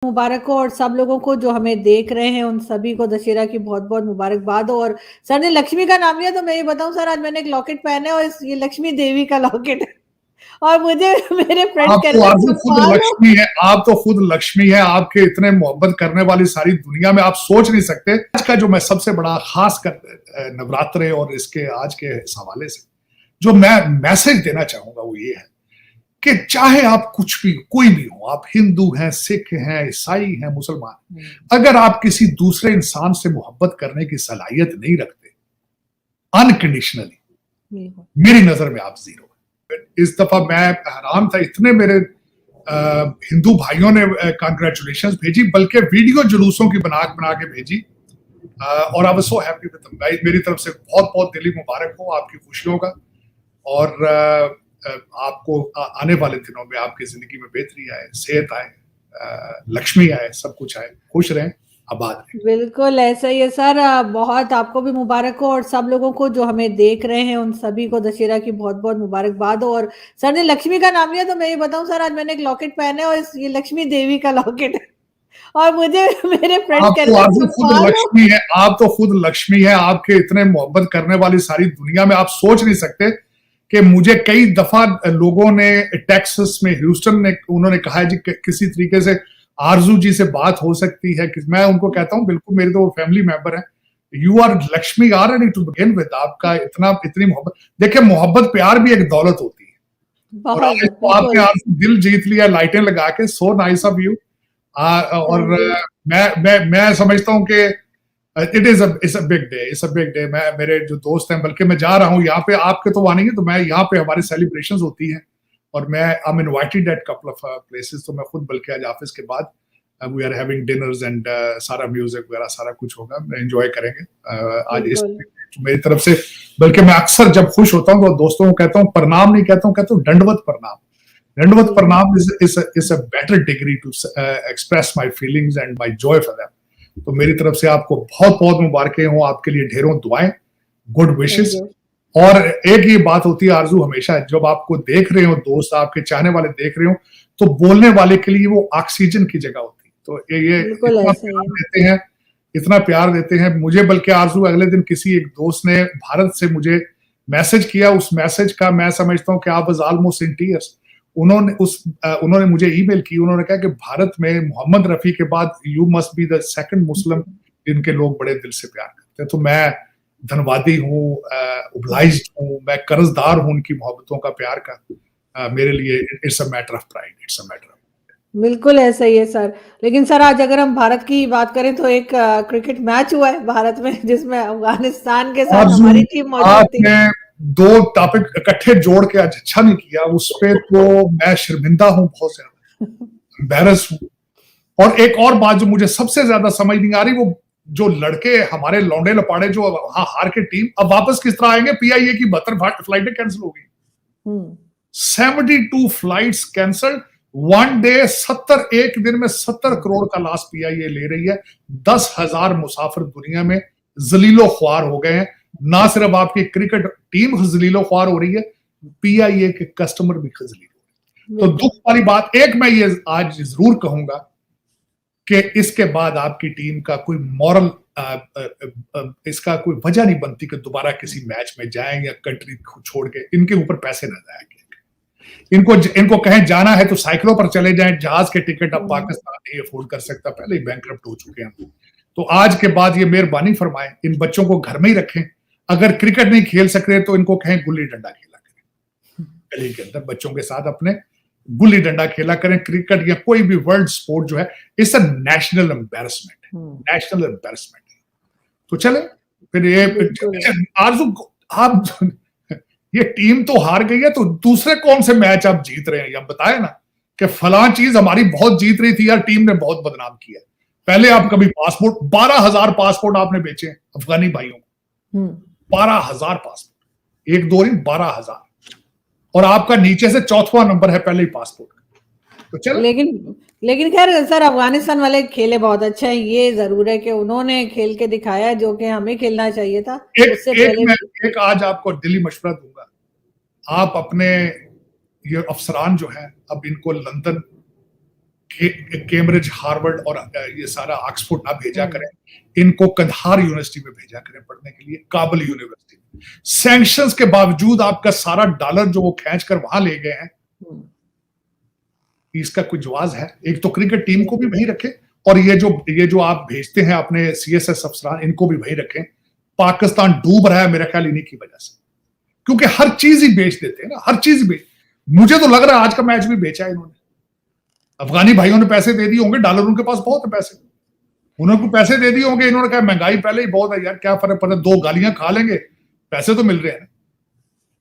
मुबारक हो और सब लोगों को जो हमें देख रहे हैं उन सभी को दशहरा की बहुत-बहुत मुबारकबाद हो। और सर ने लक्ष्मी का नाम लिया तो मैं ये बताऊँ सर, आज मैंने एक लॉकेट पहना है और ये लक्ष्मी देवी का लॉकेट है। और मुझे मेरे फ्रेंड्स आप कह तो रहे थे आरज़ू खुद छुपा लो। लक्ष्मी है, आप तो खुद लक्ष्मी है, आपके इतने मोहब्बत करने वाली सारी दुनिया में आप सोच नहीं सकते। आज का जो मैं सबसे बड़ा खास कर नवरात्रे और इसके आज के इस हवाले से जो मैं मैसेज देना चाहूंगा वो ये है कि चाहे आप कुछ भी कोई भी हो, आप हिंदू हैं, सिख हैं, ईसाई हैं, मुसलमान, अगर आप किसी दूसरे इंसान से मोहब्बत करने की सलाहियत नहीं रखते अनकंडीशनली, मेरी नजर में आप जीरो। इस दफा मैं हैरान था, इतने मेरे हिंदू भाइयों ने कांग्रेचुलेशंस भेजी, बल्कि वीडियो जुलूसों की बना बना के भेजी। और I was so happy with them. मेरी तरफ से बहुत बहुत दिली मुबारक हो आपकी खुशियों का, और आपको आने वाले दिनों में आपकी जिंदगी में बेहतरी आए, सेहत आए, लक्ष्मी आए, सब कुछ आए, खुश रहें, आबाद रहें। बिल्कुल ऐसा ही है सर। बहुत आपको भी मुबारक हो और सब लोगों को जो हमें देख रहे हैं उन सभी को दशहरा की बहुत-बहुत मुबारकबाद हो। और सर ने लक्ष्मी का नाम लिया तो मैं ये बताऊँ सर, आज मैंने एक लॉकेट पहना है और ये लक्ष्मी देवी का लॉकेट है। और मुझे मेरे फ्रेंड्स आप कह तो रहे थे आरज़ू खुद छुपा लो। लक्ष्मी है, आप तो खुद लक्ष्मी है, आपके इतने मोहब्बत करने वाली सारी दुनिया में आप सोच नहीं सकते कि मुझे कई दफा लोगों ने टेक्सास में, ह्यूस्टन में, उन्होंने कहा है जी किसी तरीके से आरजू जी से बात हो सकती है कि मैं उनको कहता हूं बिल्कुल, मेरे तो फैमिली मेंबर है। You are Lakshmi already to begin with. आपका इतनी मोहब्बत, देखिए मोहब्बत प्यार भी एक दौलत होती है, और आज बहुत तो आपने बिल्कुल। आरजू दिल जीत लिया लाइटें लगा के। So nice of you. और थैंक यू। मैं समझता हूं कि it's a big day, it's a big day. मैं, मेरे जो दोस्त हैं, बल्कि मैं जा रहा हूँ यहाँ पे, आपके तो वहां नहीं है, तो मैं यहाँ पे हमारी सेलिब्रेशंस होती हैं और मैं I am invited at couple of places, तो मैं खुद बल्कि आज ऑफिस के बाद we are having dinners and सारा म्यूजिक वगैरह सारा कुछ होगा, एंजॉय करेंगे आज इस बिल्कुल। तो मेरी तरफ से। बल्कि मैं अक्सर जब खुश होता हूँ तो दोस्तों को कहता हूँ, प्रणाम नहीं कहता हूँ, कहता हूँ दंडवत प्रणाम। दंडवत बिल्कुल। प्रणाम is a better degree to express my feelings and my joy for them। तो मेरी तरफ से आपको बहुत बहुत मुबारकें हो, आपके लिए ढेरों दुआएं, गुड थैंक विशेस। यू। और एक ही बात होती है आरजू, हमेशा जब आपको देख रहे हो, दोस्त आपके चाहने वाले देख रहे हो, तो बोलने वाले के लिए वो ऑक्सीजन की जगह होती है। तो ये बिल्कुल इतना ऐसा ही प्यार है। देते हैं, इतना प्यार देते हैं मुझे। बल्कि आरजू अगले दिन किसी एक दोस्त ने भारत से मुझे मैसेज किया, उस मैसेज का मैं समझता हूँ कि आप वाज ऑलमोस्ट इन टीयर्स। उन्होंने मुझे ईमेल की, उन्होंने कहा कि भारत में मोहम्मद रफी के बाद you must be the second Muslim जिनके लोग बड़े दिल से प्यार करते हैं। तो मैं धन्यवादी हूँ, ओब्लाइज्ड हूँ, मैं कर्जदार हूँ उनकी मोहब्बतों का, प्यार का। मेरे लिए it's a matter of pride, it's a matter of. बिल्कुल ऐसा ही है सर। लेकिन सर आज अगर हम भारत की बात करें तो एक क्रिकेट मैच हुआ है भारत में जिसमें अफगानिस्तान के साथ आरजू, हमारी टीम मौजूद थी। आपने दो टॉपिक इकट्ठे जोड़ के आज अच्छा नहीं किया, उस पे तो मैं शर्मिंदा हूँ, बहुत ज्यादा एम्बैरस हूँ। और एक और बात जो मुझे सबसे ज्यादा समझ नहीं आ रही, वो जो लड़के हमारे लौंडे लपाड़े जो वहां हार के टीम अब वापस किस तरह आएंगे। पीआईए की 72 फ्लाइटें कैंसिल हो गई, 72 फ्लाइट्स कैंसल, वन डे 70, एक दिन में 70 करोड़ का लॉस पीआईए ले रही है। 10,000 मुसाफिर दुनिया में जलीलो ख्वार हो गए हैं। ना सिर्फ आपकी क्रिकेट टीम जलीलो ख्वार हो रही है, पीआईए के कस्टमर भी जलील हो रहे हैं। तो दुख वाली बात एक मैं ये आज जरूर कहूंगा कि इसके बाद आपकी टीम का कोई मॉरल, इसका कोई वजह नहीं बनती कि दोबारा किसी मैच में जाएं या कंट्री छोड़ के इनके ऊपर पैसे न जाएंगे। इनको कहें जाना है तो साइकिलों पर चले जाएं, जहाज के टिकट अब पाकिस्तान नहीं अफोर्ड कर सकता, पहले ही बैंकरप्ट हो चुके हैं। तो आज के बाद ये मेहरबानी फरमाएं, इन बच्चों को घर में ही रखें। अगर क्रिकेट नहीं खेल सकते तो इनको कहें गुल्ली डंडा खेला करें, गली के अंदर बच्चों के साथ अपने गुल्ली डंडा खेला करें। क्रिकेट या कोई भी वर्ल्ड स्पोर्ट जो है, it's a national embarrassment, national embarrassment. तो चले फिर ये आरजू, आप ये टीम तो हार गई है, तो दूसरे कौन से मैच आप जीत रहे हैं, या बताए ना कि फलां चीज हमारी बहुत जीत रही थी यार, टीम ने बहुत बदनाम किया। पहले आप कभी पासपोर्ट, 12,000 पासपोर्ट आपने बेचे अफगानी भाइयों को, 12,000 पासपोर्ट, एक दो नहीं, 12,000। और आपका नीचे से चौथा नंबर है पहले ही पासपोर्ट। तो चलो, लेकिन खैर सर अफगानिस्तान वाले खेले बहुत अच्छा है, ये जरूर है कि उन्होंने खेल के दिखाया जो कि हमें खेलना चाहिए था उससे पहले मैं भी। एक आज आपको दिली मशवरा दूंगा। आप अपने ये अफसरान जो है, अब इनको लंदन कैम्ब्रिज, हार्वर्ड और ये सारा ऑक्सफोर्ड ना भेजा करें, इनको कंधार यूनिवर्सिटी में भेजा करें पढ़ने के लिए, काबुल यूनिवर्सिटी में। सैंक्शंस के बावजूद आपका सारा डॉलर जो वो खींच कर वहां ले गए हैं, इसका कोई जवाब है? एक तो क्रिकेट टीम को भी वही रखें, और ये जो आप भेजते हैं अपने CSS अफसरान, इनको भी वही रखें। पाकिस्तान डूब रहा है मेरा ख्याल इन्हीं की वजह से, क्योंकि हर चीज ही बेच देते हैं ना, हर चीज बेच। मुझे तो लग रहा है आज का मैच भी बेचा है इन्होंने। अफगानी भाइयों ने पैसे दे दिए होंगे, डॉलर उनके पास बहुत है पैसे, उन्होंने पैसे दे दिए होंगे, इन्होंने कहा महंगाई पहले ही बहुत है यार, क्या फर्क पड़ता है, 2 गालियां खा लेंगे, पैसे तो मिल रहे हैं।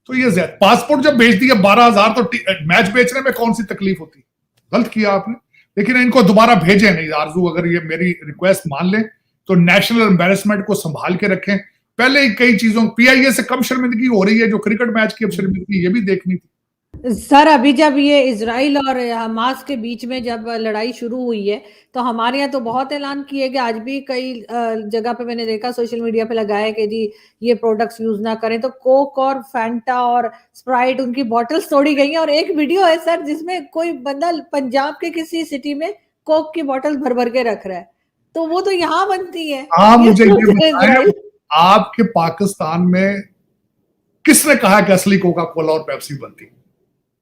तो ये पासपोर्ट जब बेच दिया 12,000, तो मैच बेचने में कौन सी तकलीफ होती? गलत किया आपने। लेकिन इनको दोबारा भेजे नहीं। आरजू, अगर ये मेरी रिक्वेस्ट मान लें तो नेशनल एम्बेरसमेंट को संभाल के रखें। पहले ही कई चीजों, PIA से कम शर्मिंदगी हो रही है, जो क्रिकेट मैच की अब शर्मिंदगी, ये भी देखनी थी। सर अभी जब ये इजराइल और हमास के बीच में जब लड़ाई शुरू हुई है, तो हमारे यहाँ तो बहुत ऐलान किए गए। आज भी कई जगह पे मैंने देखा, सोशल मीडिया पे लगाया कि जी ये प्रोडक्ट्स यूज ना करें। तो कोक और फैंटा और स्प्राइट, उनकी बॉटल्स तोड़ी गई हैं। और एक वीडियो है सर जिसमें कोई बंदा पंजाब के किसी सिटी में कोक की बॉटल भर भर के रख रहा है, तो वो तो यहाँ बनती है। मुझे ये बताएं, आपके पाकिस्तान में किसने कहा कि असली कोका कोला और पेप्सी बनती?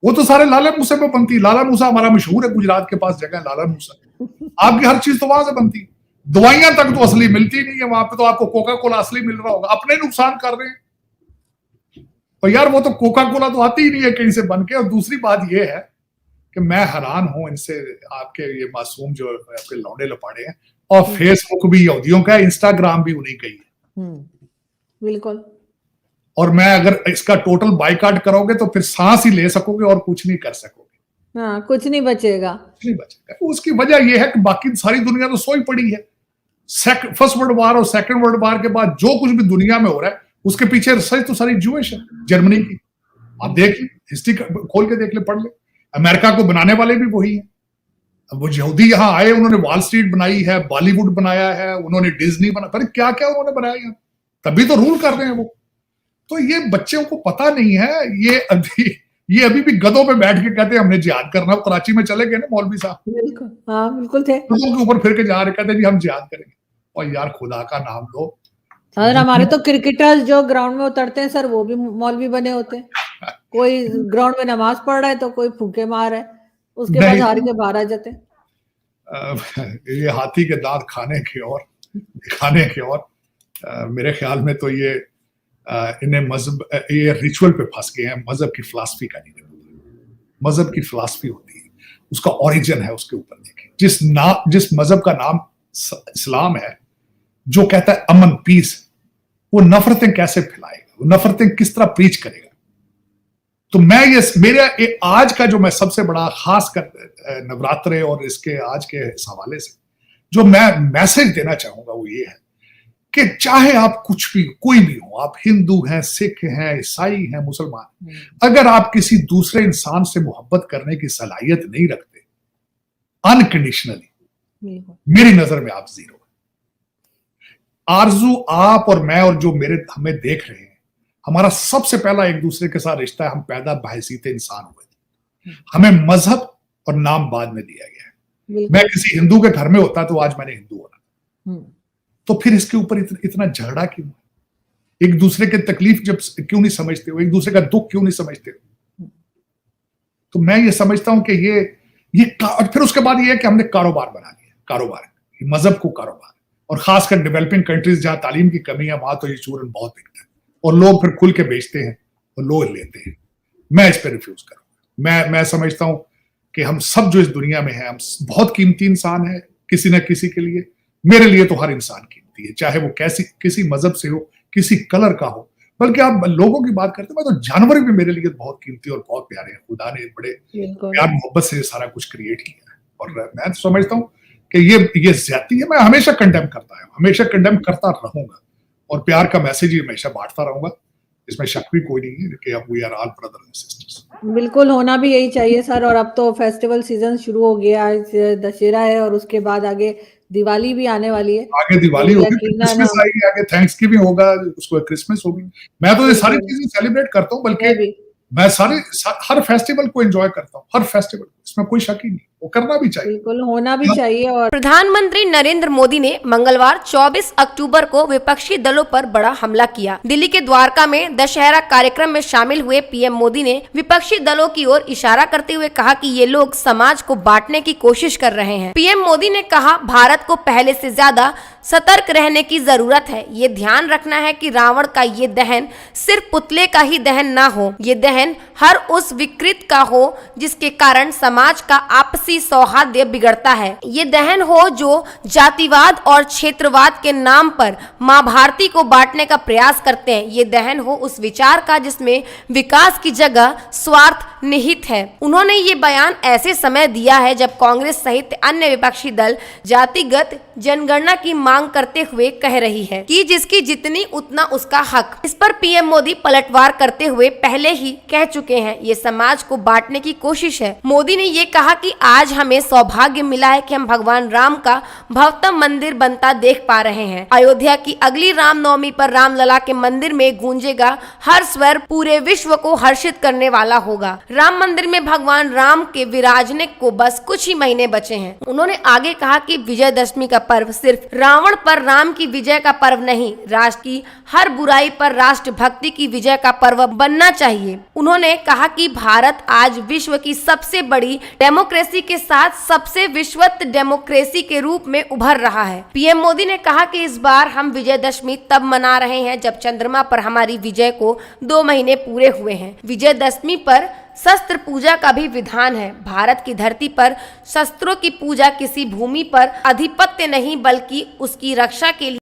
वो तो सारे लाला मूसा पे बनती। लाला मूसा हमारा मशहूर है, गुजरात के पास जगह है लाला मूसा। आपकी हर चीज तो वहां से बनती। दवाइयां तक तो असली मिलती नहीं है वहां पे, तो आपको कोका कोला असली मिल रहा होगा। अपने नुकसान कर रहे हैं। और यार वो तो कोका कोला तो आती ही नहीं है कहीं से बन के। और दूसरी बात ये है कि मैं हैरान हूं इनसे, आपके ये मासूम जो आपके लौंडे लपाड़े हैं। और फेसबुक भी यहूदियों का है, इंस्टाग्राम भी उन्हीं का ही है। बिल्कुल। और मैं अगर इसका टोटल बाइकाट करोगे तो फिर सांस ही ले सकोगे और कुछ नहीं कर सकोगे। हाँ, कुछ नहीं बचेगा। कुछ नहीं बचेगा। उसकी वजह यह है कि बाकी सारी दुनिया तो सोई पड़ी है। फर्स्ट वर्ल्ड वॉर और सेकंड वर्ल्ड वॉर के बाद जो कुछ भी दुनिया में हो रहा है, उसके पीछे रिसर्च तो सारी ज्यूइश है, जर्मनी की। आप देख ले, हिस्ट्री खोल के देख ले, पढ़ ले। अमेरिका को बनाने वाले भी वही है। अब वो यहूदी यहाँ आए, उन्होंने वॉल स्ट्रीट बनाई है, बॉलीवुड बनाया है, उन्होंने डिज्नी बना, पर क्या क्या उन्होंने बनाया, तभी तो रूल कर रहे हैं वो। तो ये बच्चों को पता नहीं है। ये अभी भी गधों पे बैठ के कहते हैं हमने जिहाद करना। कराची में चले गए ना मौलवी साहब, बिल्कुल, हाँ बिल्कुल थे, गधों के ऊपर फिर के जा रहे, कहते हैं जी हम जिहाद करेंगे। और यार खुदा का नाम लो। सर हमारे तो क्रिकेटर्स जो ग्राउंड में उतरते हैं सर, वो भी मौलवी बने होते हैं। कोई ग्राउंड में नमाज पढ़ रहा है तो कोई फूके मार है, उसके बाद हार के बाहर आ जाते हैं। ये हाथी के दांत खाने की और दिखाने की और मेरे ख्याल में तो ये इन्हें मजहब, ये रिचुअल पे फंस गए हैं। मजहब की फिलॉसफी का नहीं पता। मजहब की फिलॉसफी होती है, उसका ओरिजिन है, उसके ऊपर देखें। जिस मजहब का नाम इस्लाम है, जो कहता है अमन पीस, वो नफरतें कैसे फैलाएगा, वो नफरतें किस तरह प्रीच करेगा। तो मैं ये मेरा आज का जो मैं सबसे बड़ा खास कर नवरात्रे और इसके आज के इस हवाले से जो मैं मैसेज देना चाहूंगा वो ये है कि चाहे आप कुछ भी, कोई भी हो, आप हिंदू हैं, सिख हैं, ईसाई हैं, मुसलमान, अगर आप किसी दूसरे इंसान से मोहब्बत करने की सलाहियत नहीं रखते अनकंडीशनली, मेरी नजर में आप जीरो। आरजू, आप और मैं और जो हमें देख रहे हैं, हमारा सबसे पहला एक दूसरे के साथ रिश्ता है। हम पैदा बहसीते इंसान हुए थे, हमें मजहब और नाम बाद में दिया गया है। मैं किसी हिंदू के घर में होता तो आज मैंने हिंदू होना। तो फिर इसके ऊपर इतना झगड़ा क्यों? एक दूसरे की तकलीफ जब क्यों नहीं समझते हो, एक दूसरे का दुख क्यों नहीं समझते हो? तो मैं ये समझता हूं कि ये फिर उसके बाद ये है कि हमने कारोबार बना लिया, कारोबार, मजहब को कारोबार। और खासकर डेवलपिंग कंट्रीज जहां तालीम की कमी है, वहां तो ये चूरन बहुत बिकता है और लोग फिर खुल के बेचते हैं और लोग लेते हैं। मैं इस पर रिफ्यूज करूंगा। मैं समझता हूं कि हम सब जो इस दुनिया में हैं, हम बहुत कीमती इंसान है किसी न किसी के लिए। मेरे लिए तो हर इंसान कीमती है, चाहे वो किसी मजहब से हो, किसी कलर का हो। बल्कि आप लोगों की बात करते हैं, मैं तो जानवर भी मेरे लिए बहुत कीमती और बहुत प्यारे हैं। खुदा ने बड़े प्यार मोहब्बत से सारा कुछ क्रिएट किया है। और मैं तो समझता हूँ कि ये ज्यादती है। मैं हमेशा कंडेम करता हूँ, हमेशा कंडेम करता रहूंगा और प्यार का मैसेज ही हमेशा बांटता रहूंगा। इसमें शक भी कोई नहीं है कि अब we are all brother and sisters. बिल्कुल, होना भी यही चाहिए सर। और अब तो फेस्टिवल सीजन शुरू हो गया, आज दशहरा है और उसके बाद आगे दिवाली भी आने वाली है। आगे दिवाली होगी, क्रिसमस आएगी, आगे थैंक्सगिविंग होगा, उसको क्रिसमस होगी। मैं तो ये सारी चीजें सेलिब्रेट करता हूँ, बल्कि मैं हर फेस्टिवल को एंजॉय करता हूँ, हर फेस्टिवल, इसमें कोई शक ही नहीं। वो करना भी चाहिए, बिल्कुल होना भी चाहिए। और प्रधानमंत्री नरेंद्र मोदी ने मंगलवार 24 अक्टूबर को विपक्षी दलों पर बड़ा हमला किया। दिल्ली के द्वारका में दशहरा कार्यक्रम में शामिल हुए पीएम मोदी ने विपक्षी दलों की ओर इशारा करते हुए कहा कि ये लोग समाज को बांटने की कोशिश कर रहे हैं। पीएम मोदी ने कहा, भारत को पहले से ज्यादा सतर्क रहने की जरूरत है। ये ध्यान रखना है कि रावण का ये दहन सिर्फ पुतले का ही दहन ना हो, ये दहन हर उस विकृत का हो जिसके कारण समाज का आपसी सौहार्द बिगड़ता है। ये दहन हो जो जातिवाद और क्षेत्रवाद के नाम पर माँ भारती को बांटने का प्रयास करते हैं। ये दहन हो उस विचार का जिसमें विकास की जगह स्वार्थ निहित है। उन्होंने ये बयान ऐसे समय दिया है जब कांग्रेस सहित अन्य विपक्षी दल जातिगत जनगणना की मांग करते हुए कह रही है कि जिसकी जितनी उतना उसका हक। इस पर पीएम मोदी पलटवार करते हुए पहले ही कह चुके हैं, ये समाज को बांटने की कोशिश है। मोदी ने ये कहा कि आज हमें सौभाग्य मिला है कि हम भगवान राम का भव्यतम मंदिर बनता देख पा रहे हैं। अयोध्या की अगली रामनवमी पर रामलला के मंदिर में गूंजेगा हर स्वर, पूरे विश्व को हर्षित करने वाला होगा। राम मंदिर में भगवान राम के विराजने को बस कुछ ही महीने बचे हैं। उन्होंने आगे कहा कि विजयदशमी का पर्व सिर्फ रावण पर राम की विजय का पर्व नहीं, राष्ट्र की हर बुराई पर राष्ट्र भक्ति की विजय का पर्व बनना चाहिए। उन्होंने कहा कि भारत आज विश्व की सबसे बड़ी डेमोक्रेसी के साथ सबसे विश्वत डेमोक्रेसी के रूप में उभर रहा है। पीएम मोदी ने कहा कि इस बार हम विजयदशमी तब मना रहे हैं जब चंद्रमा पर हमारी विजय को 2 महीने पूरे हुए हैं। विजयदशमी पर शस्त्र पूजा का भी विधान है। भारत की धरती पर शस्त्रों की पूजा किसी भूमि पर आधिपत्य नहीं बल्कि उसकी रक्षा के लिए